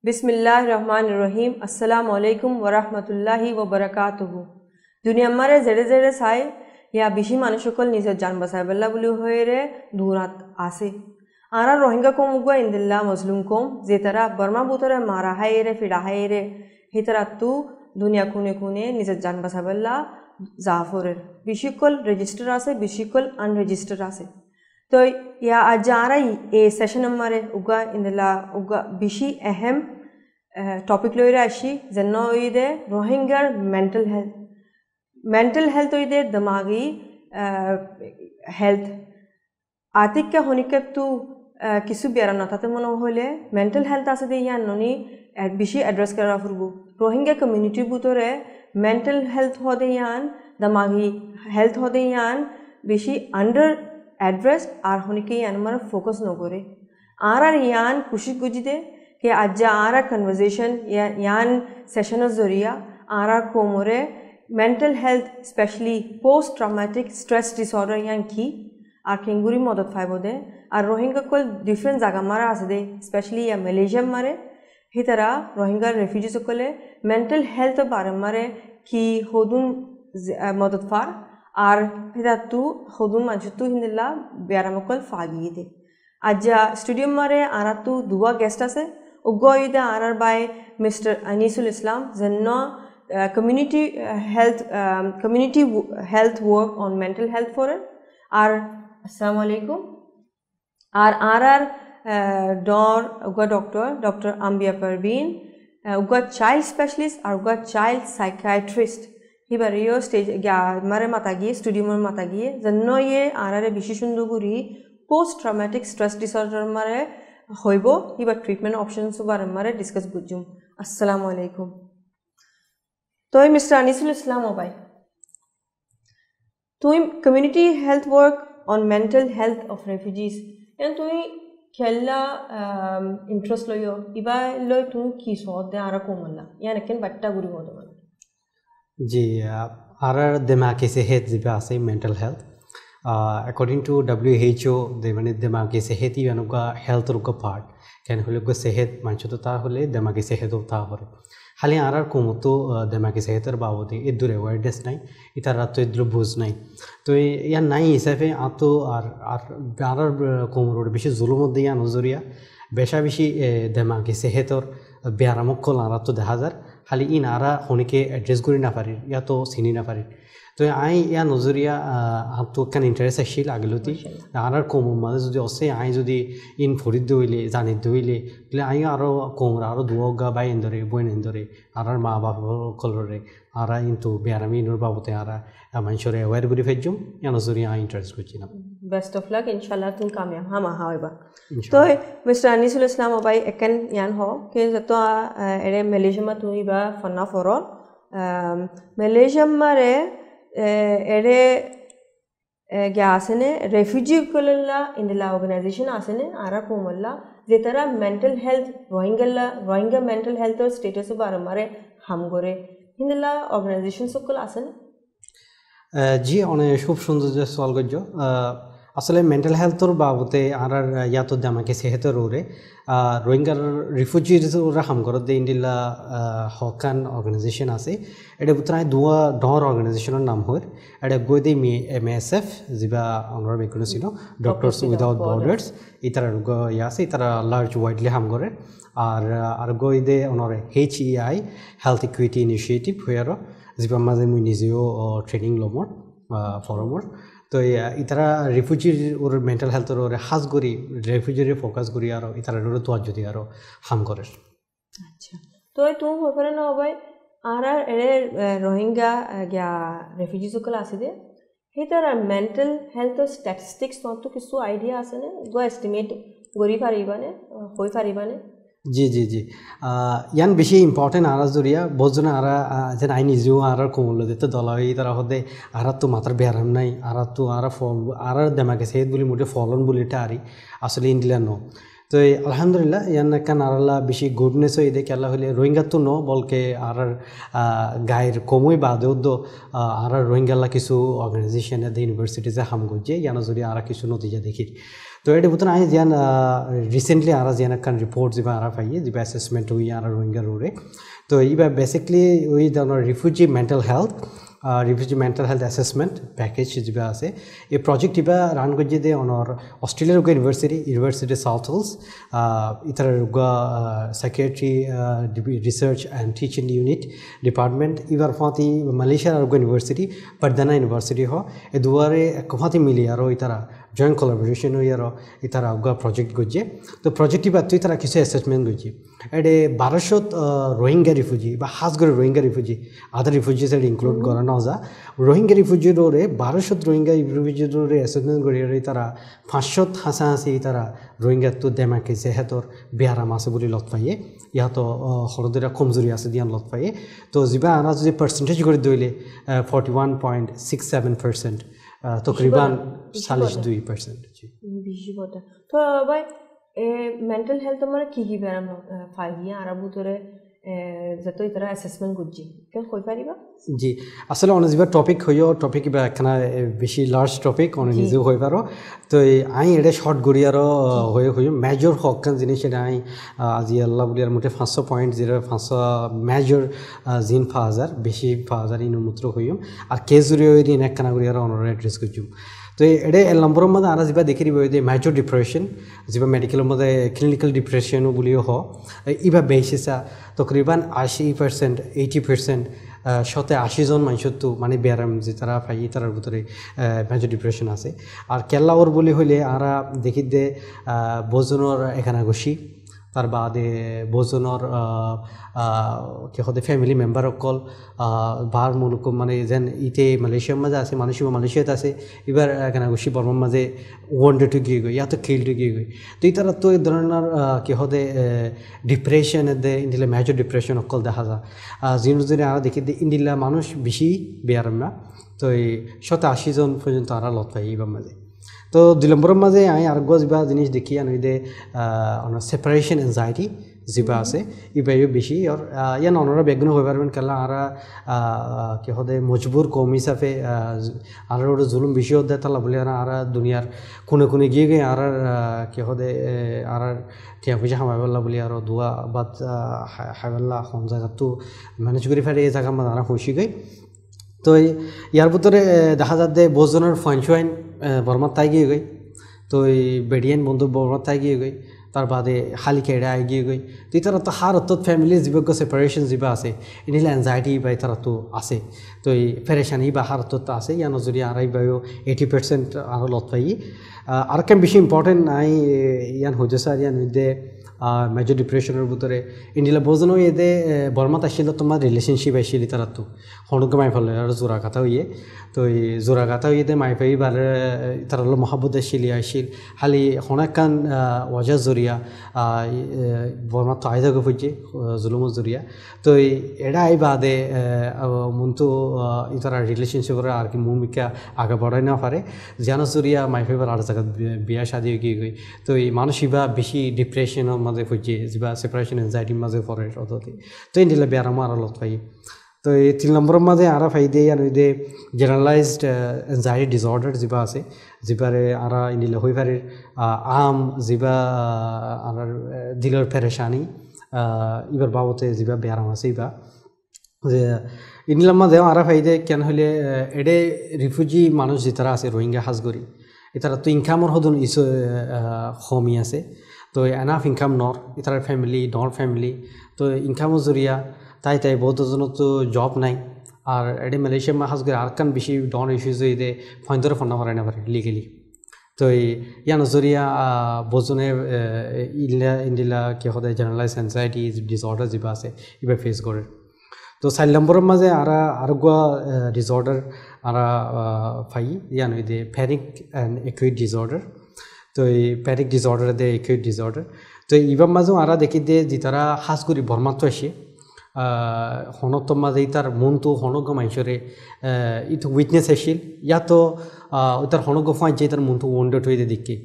बिस्मिल्लाहिर्रहमानिर्रहीम अस्सलामु अलैकुम वरहमतुल्लाहि वबरकातुहु। दुनिया मारे जेडे जेडे साई या बिशी मानुषकल निजे जान बसाय बल्ला बुली होयरे दूरात आसे आरा रोहिंगा को मुगवा इंदिल्ला मजलूम को जेतरा बर्मा बुतरे मारा हायरे फिडा हायरे हितरा तू दुनिया कुने कुने निजे जान बसाय बल्ला जाफोरे बिशिकल रजिस्टर आसे बिशिकल अनरजिस्टर आसे तो या आज आरा ए सेशन हमारे उगा इंदिल्ला उगा बिशी अहम टॉपिक लोयरे आशी जन्नो इदे रोहिंगर मेंटल हेल्थ इदे दिमागी हेल्थ आतिक क्या होने के तू किसी भी आराम नाते मनो होले मेंटल हेल्थ आसे दे यान नोनी बिशी एड्रेस करा फुरबू रोहिंगा कम्युनिटी बुतोरे मेंटल हेल्थ हो दे यान दिमागी हेल्थ हो दे यान बिशी अंडर एड्रेस आर होने के यान मर फोकस न करे आरा यान खुशी गुजिदे कि आज आरा कन्वर्सेशन या यान सेशन ज़रिया आरा कोमोरे mental health specially post traumatic stress disorder यान की आर केंगुरी मदद फायबो दे आर रोहिंगा कोल डिफरेंट जगह मारा आसे दे स्पेशली या मलेशिया मारे ही तरह रोहिंगा रेफ्यूजीज कोले मेंटल हेल्थ बारे मारे की होदुन मदद फार आर हिदा तू होदुन मंचतू हिंदिल्ला ब्यारामकोल फागी दे आज स्टूडियो मारे आरा तू दुआ गेस्ट आसे उगो इदे आरार bye mister Anisul Islam जन्नो community health work on mental health for it are assalamu alaikum are uga doctor Ambia Parveen uga child specialist or uga child psychiatrist hi bariyo stage gya mare matagi studio mar matagi janno ye arare bishishunduguri post traumatic stress disorder mare hoibo hi ba treatment options bare mare discuss bujum assalamu alaikum तो mister Anisul इस्लाम भाई तो community health work on mental health of refugees यान तो खेला interest लोयो इबा लो तू की सोद दे आरा कोमला यान केन बट्टा गुरी होदो जी आरा दिमागी सेहत जिबा से mental health according to WHO दे माने दिमागी सेहत ही अनुगा हेल्थ रुका पार्ट कैन होले गो सेहत मानचो तो ता होले दिमागी सेहत होता होरे हाली आरार कोमतो दिमागी सेहतर बाबदे इदुर अवेयरनेस नाही इतार रातो इदुर बुझ नाही तो या नाही हिसाबे आतो आरार कोमरोड बेशी जुलुम दिया नजरिया बेशा बेशी दिमागी सेहतर ब्यारामकल आरातो 10000 हाली इन आरा होने के एड्रेस करि ना पारि या तो सिनी ना पारि तो आई या नजरिया आप तो कान इंटरेस्ट आशिल आगलती आरार कोम माने जदि असे आई जदि इन फरिद दोइले जानि दोइले ले आई आरो कोमरा आरो दुवगा बाय एंदरे बयन एंदरे आरार मा बाप कलरे आरा इनतु बेरामी नर बाबते आरा मानसरे अवेयर गुरि फेजम या नजरिया आई इंटरेस्ट कुचिना बेस्ट ऑफ लक इंशाल्लाह तुम कामयाब हम हावेबा तो मिस्टर अनीसुल इस्लाम भाई एकन यान हो के जतो एरे मलेशिया मा तुई बा फन्ना फरो मलेशिया मारे एरे क्या आसने रेफ्यूजी कोलला इंदिला ऑर्गेनाइजेशन आसने आरा कोमल्ला जेतरा mental health Rohingya mental health और स्टेटस बारे मारे हम गोरे इंदिला ऑर्गेनाइजेशन सकल आसने जी অনেক খুব সুন্দর যে সওয়াল করছো আসলে মেন্টাল হেলথর বাবতে আর ইয়াতো দামাকে সেহতর ওরে রোহিঙ্গার রিফিউজিজ ওরা হাম করত দে ইন্ডিলা হকান অর্গানাইজেশন আছে এটা বুতরাই দুয়া ডর অর্গানাইজেশনের নাম হয় এটা গই দে MSF জিবা আমরা বেকুনো ছিল ডক্টরস উইদাউট বর্ডার্স ইতারা ইয়াছে ইতারা লার্জ ওয়াইডলি হাম করে আর গই দে অনরে HEI হেলথ ইকুইটি ইনিশিয়েটিভ হয়ারো জিবা মাঝে মুই নিজেও ট্রেনিং লমর ফরমর तो इतरा रिफ्यूजी और मेंटल हेल्थ और खास करी रिफ्यूजी फोकस करी आरो इतरा रो तो आज आरो हम करे अच्छा तो तू होफरे ना भाई आरा एरे रोहिंगा या रिफ्यूजी को क्लास दे हितरा मेंटल हेल्थ स्टैटिस्टिक्स तो किसु आइडिया आसने गो एस्टिमेट गोरी फारिबाने होई फारिबाने जी जी जी यान बेशी इम्पोर्टेंट आरा जरिया बहुत जना आरा जेन आई निजो आरा कोमलो देते दलाई तारा होदे आरा तो मात्र बेराम नाही आरा तो आरा फल आरा दिमागे सेहत बोली मोटे फलन बोली टारी असली इंडिया नो तो अल्हम्दुलिल्लाह यान कान आराला बेशी गुडनेस इदे केला हले रोहिंगा तो नो बलके आरार गायर कमई बादे दो आरा रोहिंगाला किसु ऑर्गेनाइजेशन दे यूनिवर्सिटी से हम गजे यान जरिया आरा किसु नतिजा देखि তো এটা বুতন আই জিয়ান রিসেন্টলি আরা জিয়ান কান রিপোর্ট জিবা আরা পাইয়ে জিবা অ্যাসেসমেন্ট হই আরা রোহিঙ্গা রোরে তো ইবা বেসিক্যালি ওই ধরনের refugee mental health assessment package জিবা আছে এই প্রজেক্ট ইবা রান করছে দে অনর অস্ট্রেলিয়ার ইউনিভার্সিটি সাউথ হিলস ইতার psychiatry research and teaching unit department ইবার ফাঁতি মালয়েশিয়ার ইউনিভার্সিটি পারদানা ইউনিভার্সিটি হ এ দুয়ারে ফাঁতি মিলি আরও ইতারা জয়েন্ট কোলাবোরেশন হই আরও ইতারা প্রজেক্ট করছে তো প্রজেক্ট ইবা তুই তারা কিছু অ্যাসেসমেন্ট করছে এডে 1200 রোহিঙ্গা রিফিউজি বা হাজগড়ে রোহিঙ্গা রিফিউজি আদার রিফিউজিস এড ইনক্লুড করানো যা রোহিঙ্গা রিফিউজির ওরে 1200 রোহিঙ্গা রিফিউজির ওরে অ্যাসেসমেন্ট করি তারা 500 হাসাহাসি তারা রোহিঙ্গা তো দেমাকে যেহেতর বেহারাম আছে বলে লত পাইয়ে ইহাতো হরদরা কমজোরি আছে দিয়ান লত পাইয়ে তো যিবা আনা যদি পার্সেন্টেজ করে দইলে 41.67% তকরিবান 42% জি বেশি কথা তো ভাই মেন্টাল হেলথ মানে কি ব্যায়াম ফাইয়া আর বুতরে যত ইতারা অ্যাসেসমেন্ট করছি কেন কই পারিবা জি আসলে অনেক যা টপিক হইও টপিক বা একখানা বেশি লার্জ টপিক অনেক নিজেও হয়ে পারো তো আই এটা শর্ট গড়িয়ারও হয়ে হইও মেজর হকান জিনিস এটা আই আজি আল্লাহ বলি আর মোটে 500.05 মেজর জিন 5000 বেশি 5000 ইনমূত্র হইম আর কেজুরি হই দিন একখানা গড়িয়ারও অনরে অ্যাড্রেস করছুম তো এটা এর নম্বরের মধ্যে আর যা দেখি দিব যে মেজর ডিপ্রেশন যা মেডিকেলের মধ্যে ক্লিনিক্যাল ডিপ্রেশনও বলিও হ ইবা বেসিসা তকরিবান 80% 80% 80 জন মানুষের তো মানে ব্যায়াম যে তারা পাই তার ভিতরে মেজর ডিপ্রেশন আছে আর কেল্লা ওর বলি হইলে আরা দেখি দে বোজনের এখানে গসি তার বাদে বোজনের কি হতে ফ্যামিলি মেম্বার অকল বার মূলক মানে যেন ইতে মালয়েশিয়ার মাঝে আছে মালয়েশিয়াতে আছে এবার এখানে গসি বর্মার মাঝে ওয়ানডে গিয়ে গই ইয়াতো খেলতে গিয়ে গই তো তারা তো এই ধরনের কি হতে ডিপ্রেশন দে ইন্ডিলা মেজর ডিপ্রেশন অকল দেখা যায় যিনি আরা দেখি ইন্ডিলা মানুষ বেশি বেয়ারাম না তো এই 80 জন পর্যন্ত আরা লত পাই এবার মাঝে তো 2 নম্বরের মাঝে আমি আর যা জিনিস দেখি আনি দে সেপারেশন এনজাইটি যা আছে ইবাইও বেশি আর ইয়ান অনরা বেগুন হয়ে পারবেন কেলা আর কি হতে মজবুর কম হিসাবে আর জুলুম বেশি হতে তালা বলে আর দুনিয়ার কোনে গিয়ে গিয়ে আর কি হতে আর টিয়া পয়সা হামাইবাল্লা বলি আর দুয়া বাদ হাইবাল্লা এখন জায়গাতো ম্যানেজ করে ফেলে এই জায়গা মানে আর খুশি গই তো ইয়ার ভিতরে দেখা যাচ্ছে বোজনের ফাইন বর্মার তাই গিয়ে গই তো এই বেডিয়ান বন্ধু বর্মার তাই গিয়ে গই তার বাদে হালি কেড়ে আই গিয়ে গই তো তারা তো হার অত ফ্যামিলি জীবজ্ঞ সেপারেশন যা আছে এনিলে এনজাইটি বা তারা তো আছে তো এই ফেরেশানি বা হার অত আছে ইয়ান যদি আড়াই বায়ু 80% আরও লত পাই আর কেন বেশি ইম্পর্টেন্ট নাই ইয়ান হয়ে স্যার ইয়ান দে মেজর ডিপ্রেশনের ভিতরে ইন্ডিলা বোঝনো এদে বর্মাত আসছিল তোমার রিলেশনশিপ আসছিল তারা তো হনুকে মাই ফেলে আর জোড়া কথা হইয়ে তো এই জোড়া কথা হইয়ে দে মাই ফাই বার তারা হলো মহাব্বত আসছিল খালি হনাকান ওয়াজা জরিয়া বর্মাত তো আয়দা গফুজে জুলুমত জরিয়া তো এরা আই বাদে মনতো তারা রিলেশনশিপের আর কি ভূমিকা আগে বাড়াই না পারে জানা জরিয়া মাই ফাইবার আর জায়গা বিয়া শাদি গিয়ে গই তো এই মানসিবা বেশি ডিপ্রেশনের মাঝে ফুজে যা সেপারেশন এনজাইটির মাঝে পড়ে অততে তো ইন্ডিলা বেয়ারামো আর লত পাই তো এই 3 নম্বরের মাঝে আর ফাই দিয়ে আর দে জেনারেলাইজড এনজাইটি ডিসঅর্ডার যা আছে যাবারে আর ইন্ডিলা হয়ে পারে আম যা আর দিলের পেরেশানি এবার বাবতে যা বেয়ারাম আছে ইবা যে ইন্ডিলার মাঝে আর ফাই দিয়ে কেন হলে এডে রিফিউজি মানুষ যে তারা আছে রোহিঙ্গা হাজগরি এতারা তো ইনকামর হদন ইস কমি আছে তো এনাফ ইনকাম নর এটার ফ্যামিলি নর ফ্যামিলি তো ইনকামও জরিয়া তাই বহুতজনের তো জব নাই আর এডে মালয়েশিয়া মা হাজগরি আর কান বেশি ডন ইস্যুজ দে ফাইন ধরে ফোন নাম্বার না পারে লিগেলি তো ইয়ান জরিয়া বোজনে ইন্ডিলা কি হতে জেনারেলাইজ এনজাইটি ডিসঅর্ডার যা আছে এবার ফেস করে তো 4 নম্বরের মাঝে আর ডিসঅর্ডার আর ফাই ইয়ান দে প্যানিক অ্যান্ড একুইট ডিসঅর্ডার তো এই প্যানিক ডিসঅর্ডার দে একুইট ডিসঅর্ডার তো ইবার মাঝেও আর দেখি দে যে তারা হাজ করি বর্মাত্ম আসে হনতর মাঝে তার মন তো হনজ্ঞ মানুষরে ইতো উইটনেস আসিল ইয়াতো তার হনজ্ঞ ফাঁই যে তার মন তো ওয়ান্ডেড হয়ে দেখে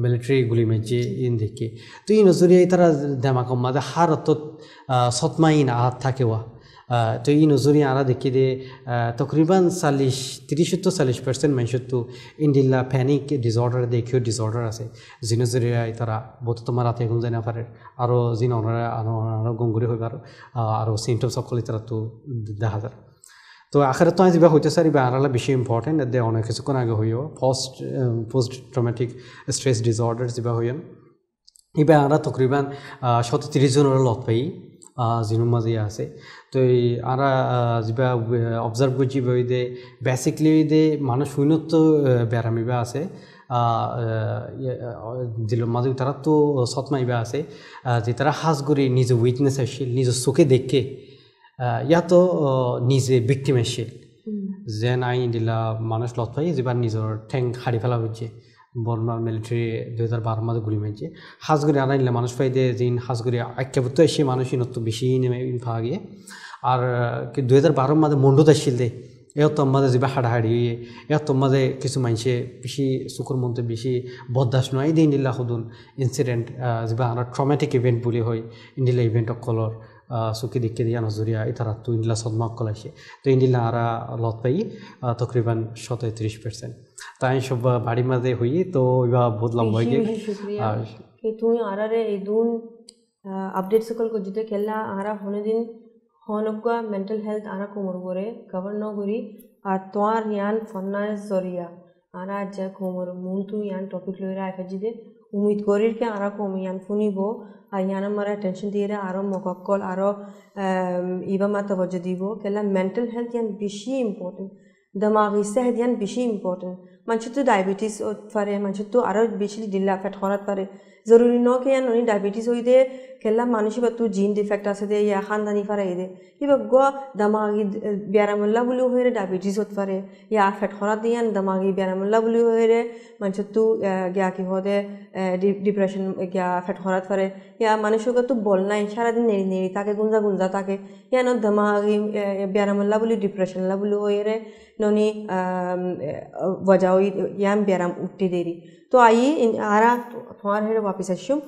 মিলিটারি গুলি মেজে ইন দেখে তো এই নজরিয়া তারা দেমাকম মাঝে হার অত সৎমাইন আহাত থাকেওয়া তো এই নজরে আরা দেখি দে তকরিবান 30-40% মানুষের তো ইন্ডিল্লা প্যানিক ডিসঅর্ডার দেখিও ডিসঅর্ডার আছে যি নজরে তারা বহুত তোমার রাতে ঘুম যায় না পারে আরও যি নরা আরও গঙ্গুরি হইবার আরও সিমটমস সকলে তারা তো দেখা যায় তো আখের তো যা হইতে স্যার এবার আরালা বেশি ইম্পর্টেন্ট দে অনেক কিছুক্ষণ আগে হইও পোস্ট ট্রমেটিক স্ট্রেস ডিসঅর্ডার যা হইন এবার আরা তকরিবান 30 জনের লত পাই জিনুর মাঝে আছে তো এই আরা যা অবজার্ভ করছি বই দে বেসিকলি দে মানুষ উন্নত ব্যারামিবা আছে দিলের মাঝে তারা তো সৎমাইবা আছে যে তারা হাজ করে নিজে উইকনেস আসছিল নিজের চোখে দেখে ইয়া তো নিজে ভিক্টিম আসছিল যেন আই দিলা মানুষ লত পাই যেবার নিজের ঠেং হারি ফেলা হচ্ছে বর্মার মিলিটারি 2012 মাঝে গুলি মারছে হাজগুড়ি আনাইলে মানুষ পাইদে যিন হাজগুড়ি আখ্যাবুত এসে মানুষই নতুন বেশি নেমে পাওয়া গিয়ে আর 2012 মাঝে মন্ডত আসছিল দে এও তোর মাঝে যা হাড়াহাড়ি এও তোর মাঝে কিছু মানুষে বেশি চকুর মধ্যে বেশি বরদাস্ত নয় দিয়ে ইন্ডিলা সদুন ইনসিডেন্ট যা আমরা ট্রমেটিক ইভেন্ট বলি হয় ইন্ডিলা ইভেন্ট অকলর চুকি দিকে দিয়া নজরিয়া তারা তো ইন্ডিলা সদমা অকল আসে তো ইন্ডিলা আরা লত পাই তকরিবান 37%। তাই সব বাড়ির মাঝে হই তো এবার বহুত লম্বা হয়ে গিয়ে তুই আরারে এই দুন আপডেট সকল को जिते केला आरा होने दिन होनगवा मेंटल हेल्थ आरा कोमर गोरे कवर न गोरी আর তোয়ার ইয়ান ফন্নাস জরিয়া আরা যা কোমর মুলতু ইয়ান টপিক লইরা আফাজিদে উমিদ করির কে আরা কম ইয়ান ফুনিবো আর ইয়ান মারা টেনশন দিয়ে আরো মকক্কল আরো ইবা মাতা বজে দিব কেলা মেন্টাল হেলথ ইয়ান বেশি ইম্পর্টেন্ট دماغی صحت یان بیشی امپورتنت منچه تو دیابتیس فره منچه تو آرا بیشی دیل افت خورد فره ضروری نه که یان اونی دیابتیس هویده کلا مانشی با تو جین دیفکت است ده یا خاندانی فره ایده یه بگو دماغی بیارم الله بلو هیره دیابتیس هست فره یا افت خورد دیان دماغی بیارم الله بلو هیره منچه تو گیا کی هده دیپریشن گیا افت خورد فره یا مانشی که تو بولنا انشالله دین نری تاکه گنزا تاکه یا نه دماغی بیارم الله بلو دیپریشن الله بلو هیره नोनी वजाओ याम बेराम उठती देरी तो आइए आरा तुम्हारे वापिस आशुम